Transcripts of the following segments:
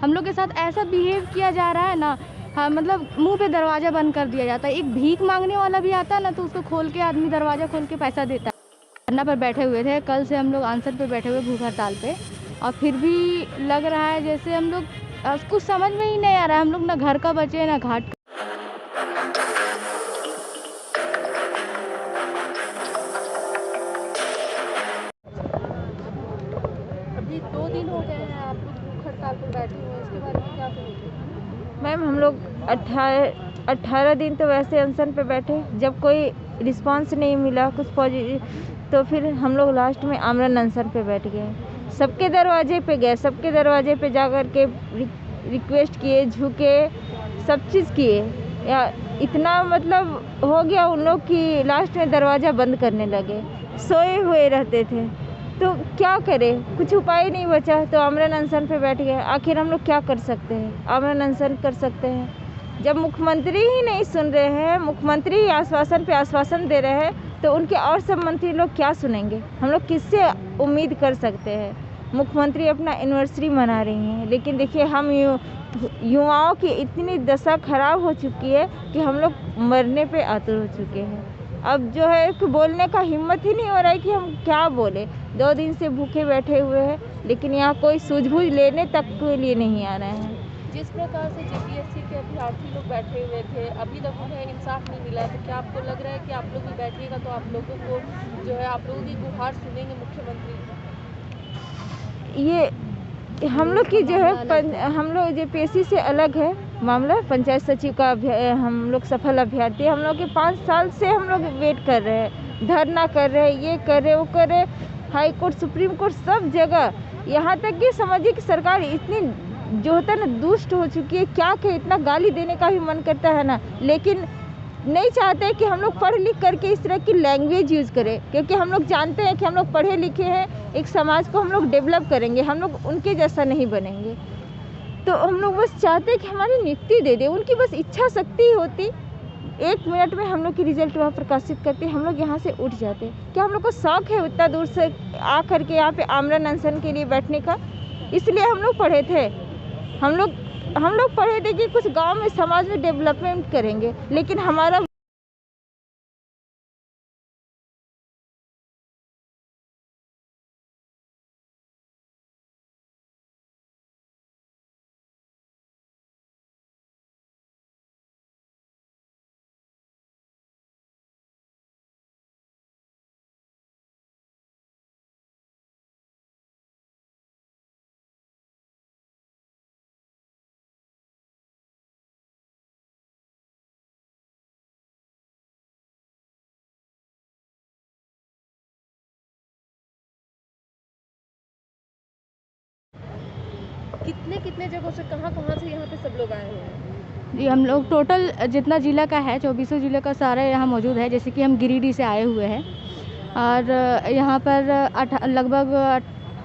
हम लोग के साथ ऐसा बिहेव किया जा रहा है ना। हाँ, मतलब मुंह पे दरवाज़ा बंद कर दिया जाता है। एक भीख मांगने वाला भी आता है ना तो उसको खोल के आदमी दरवाज़ा खोल के पैसा देता है। धरना पर बैठे हुए थे, कल से हम लोग आंसर पे बैठे हुए भूख हड़ताल पे, और फिर भी लग रहा है जैसे हम लोग कुछ समझ में ही नहीं आ रहा है। हम लोग ना घर का बचे ना घाट का। अभी 2 दिन हो गए हैं आप लोग भूख हड़ताल पर बैठे हुए हैं, इसके बारे में क्या कहेंगे? मैम, हम लोग 18 दिन तो वैसे अनशन पे बैठे, जब कोई रिस्पांस नहीं मिला कुछ पॉजिटिव, तो फिर हम लोग लास्ट में आमरण अनशन पे बैठ गए। सबके दरवाजे पे गए, सबके दरवाजे पे जा कर के रिक्वेस्ट किए, झुके, सब चीज़ किए। या इतना मतलब हो गया उन लोग की लास्ट में दरवाज़ा बंद करने लगे। सोए हुए रहते थे तो क्या करें, कुछ उपाय नहीं बचा तो आमरण अनशन पे बैठ गए। आखिर हम लोग क्या कर सकते हैं, आमरण अनशन कर सकते हैं। जब मुख्यमंत्री ही नहीं सुन रहे हैं, मुख्यमंत्री ही आश्वासन पे आश्वासन दे रहे हैं, तो उनके और सब मंत्री लोग क्या सुनेंगे? हम लोग किससे उम्मीद कर सकते हैं? मुख्यमंत्री अपना एनिवर्सरी मना रही हैं, लेकिन देखिए हम युवाओं की इतनी दशा खराब हो चुकी है कि हम लोग मरने पे आतुर हो चुके हैं। अब जो है कि बोलने का हिम्मत ही नहीं हो रहा है कि हम क्या बोले। 2 दिन से भूखे बैठे हुए हैं, लेकिन यहाँ कोई सूझबूझ लेने तक के लिए नहीं आ रहे हैं। जिस प्रकार से जेपीएससी के अभ्यर्थी लोग बैठे हुए थे, अभी तक उन्हें इंसाफ नहीं मिला है, तो क्या आपको लग रहा है कि आप लोग भी बैठिएगा तो आप लोगों को जो है आप लोगों की गुहार सुनेंगे मुख्यमंत्री? ये हम लोग की जो है हम लोग जेपीएससी से अलग है मामला। पंचायत सचिव का हम लोग सफल अभ्यर्थी, हम लोग के 5 साल से हम लोग वेट कर रहे हैं, धरना कर रहे हैं, ये कर रहे वो कर रहे, हाई कोर्ट सुप्रीम कोर्ट सब जगह। यहाँ तक कि समझिए कि सरकार इतनी जो होता है ना दुष्ट हो चुकी है, क्या कहे, इतना गाली देने का भी मन करता है ना, लेकिन नहीं चाहते कि हम लोग पढ़ लिख करके इस तरह की लैंग्वेज यूज़ करें, क्योंकि हम लोग जानते हैं कि हम लोग पढ़े लिखे हैं, एक समाज को हम लोग डेवलप करेंगे, हम लोग उनके जैसा नहीं बनेंगे। तो हम लोग बस चाहते हैं कि हमारी नियुक्ति दे दे, उनकी बस इच्छा शक्ति होती 1 मिनट में हम लोग की रिजल्ट वहाँ प्रकाशित करते, हम लोग यहाँ से उठ जाते। क्या हम लोग को शौक है उतना दूर से आ करके यहाँ पे आमरण अनशन के लिए बैठने का? इसलिए हम लोग पढ़े थे, हम लोग पढ़े थे कि कुछ गांव में समाज में डेवलपमेंट करेंगे, लेकिन हमारा कितने जगहों से कहाँ से यहाँ पे सब लोग आए हुए हैं? जी, हम लोग टोटल जितना ज़िला का है 24 ज़िले का सारा यहाँ मौजूद है। जैसे कि हम गिरिडीह से आए हुए हैं और यहाँ पर लगभग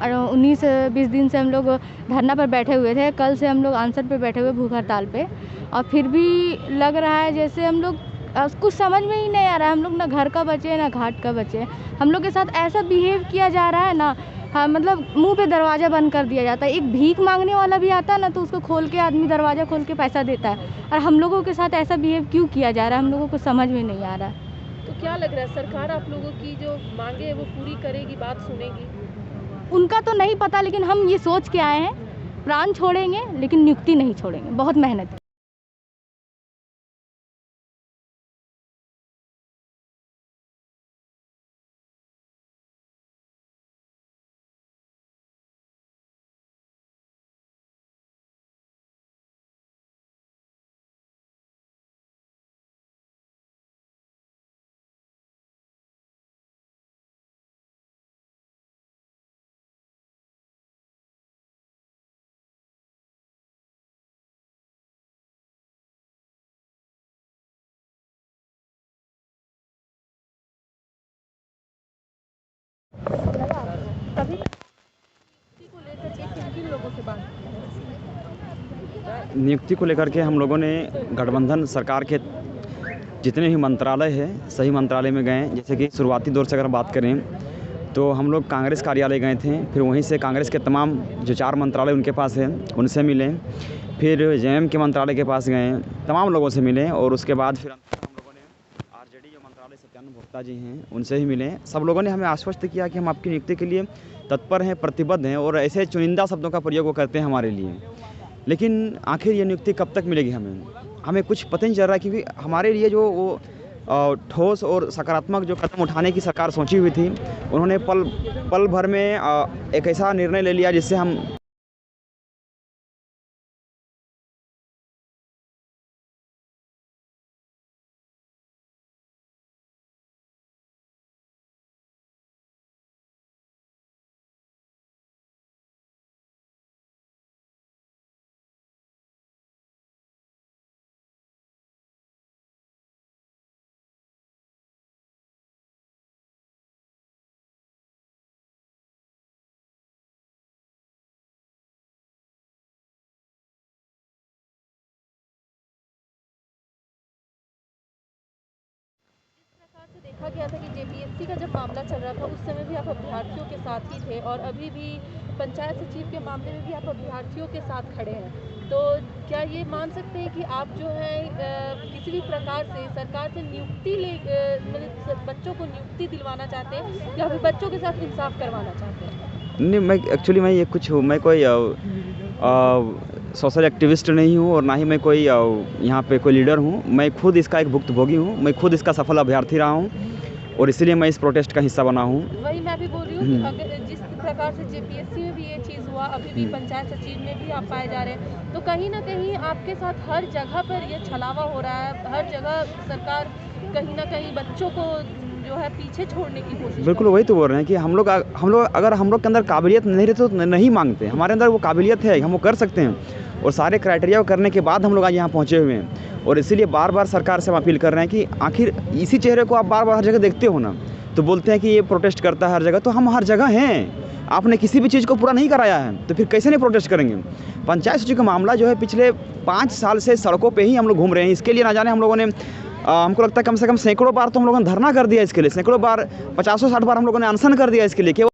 19-20 दिन से हम लोग धरना पर बैठे हुए थे। कल से हम लोग आंसर पे बैठे हुए भूख हड़ताल पे, और फिर भी लग रहा है जैसे हम लोग कुछ समझ में ही नहीं आ रहा है। हम लोग ना घर का बचे ना घाट का बचे। हम लोग के साथ ऐसा बिहेव किया जा रहा है ना। हाँ, मतलब मुंह पे दरवाज़ा बंद कर दिया जाता है। एक भीख मांगने वाला भी आता है ना तो उसको खोल के आदमी दरवाज़ा खोल के पैसा देता है। और हम लोगों के साथ ऐसा बिहेव क्यों किया जा रहा है, हम लोगों को समझ में नहीं आ रहा है। तो क्या लग रहा है सरकार आप लोगों की जो मांगे है वो पूरी करेगी, बात सुनेगी? उनका तो नहीं पता, लेकिन हम ये सोच के आए हैं प्राण छोड़ेंगे लेकिन नियुक्ति नहीं छोड़ेंगे। बहुत मेहनत की। नियुक्ति को लेकर के हम लोगों ने गठबंधन सरकार के जितने भी मंत्रालय हैं सही मंत्रालय में गए। जैसे कि शुरुआती दौर से अगर बात करें तो हम लोग कांग्रेस कार्यालय गए थे, फिर वहीं से कांग्रेस के तमाम जो 4 मंत्रालय उनके पास हैं उनसे मिले, फिर जेएम के मंत्रालय के पास गए, तमाम लोगों से मिले और उसके बाद फिर हम लोगों ने आरजेडी जो मंत्रालय सत्यानंद भोक्ता जी हैं उनसे ही मिले। सब लोगों ने हमें आश्वस्त किया कि हम आपकी नियुक्ति के लिए तत्पर हैं, प्रतिबद्ध हैं और ऐसे चुनिंदा शब्दों का प्रयोग वो करते हैं हमारे लिए। लेकिन आखिर ये नियुक्ति कब तक मिलेगी हमें कुछ पता नहीं चल रहा है, क्योंकि हमारे लिए जो वो ठोस और सकारात्मक जो कदम उठाने की सरकार सोची हुई थी, उन्होंने पल भर में एक ऐसा निर्णय ले लिया जिससे हम से देखा गया था कि जेपीएससी का जब मामला चल रहा था उस समय भी आप अभ्यर्थियों के साथ ही थे और अभी भी पंचायत सचिव के मामले में भी आप अभ्यर्थियों के साथ खड़े हैं। तो क्या ये मान सकते हैं कि आप जो है किसी भी प्रकार से सरकार से नियुक्ति मतलब बच्चों को नियुक्ति दिलवाना चाहते हैं या फिर बच्चों के साथ इंसाफ करवाना चाहते हैं? नहीं, मैं एक्चुअली मैं ये कुछ हूँ, मैं कोई सोशल एक्टिविस्ट नहीं हूँ और ना ही मैं कोई यहाँ पे कोई लीडर हूँ। मैं खुद इसका एक भुक्तभोगी हूँ, मैं खुद इसका सफल अभ्यर्थी रहा हूँ और इसीलिए मैं इस प्रोटेस्ट का हिस्सा बना हूँ। वही मैं भी बोल रही हूँ कि अगर जिस प्रकार से जेपीएससी में भी ये चीज़ हुआ, अभी भी पंचायत सचिव में भी आप पाए जा रहे हैं, तो कहीं ना कहीं आपके साथ हर जगह पर ये छलावा हो रहा है। हर जगह सरकार कहीं ना कहीं बच्चों को जो है पीछे छोड़ने की कोशिश। बिल्कुल वही तो बोल रहे हैं कि हम लोग अगर हम लोग के अंदर काबिलियत नहीं रहती तो नहीं मांगते। हमारे अंदर वो काबिलियत है, हम वो कर सकते हैं और सारे क्राइटेरिया को करने के बाद हम लोग आज यहाँ पहुँचे हुए हैं। और इसीलिए बार बार सरकार से हम अपील कर रहे हैं कि आखिर इसी चेहरे को आप बार बार हर जगह देखते हो ना, तो बोलते हैं कि ये प्रोटेस्ट करता है हर जगह, तो हम हर जगह हैं। आपने किसी भी चीज़ को पूरा नहीं कराया है तो फिर कैसे नहीं प्रोटेस्ट करेंगे। पंचायत सचिव का मामला जो है पिछले 5 साल से सड़कों पे ही हम लोग घूम रहे हैं। इसके लिए ना जाने हम लोगों ने हमको लगता है कम से कम सैकड़ों बार तो हम लोगों ने धरना कर दिया इसके लिए, सैकड़ों बार 50-60 बार हम लोगों ने अनशन कर दिया इसके लिए।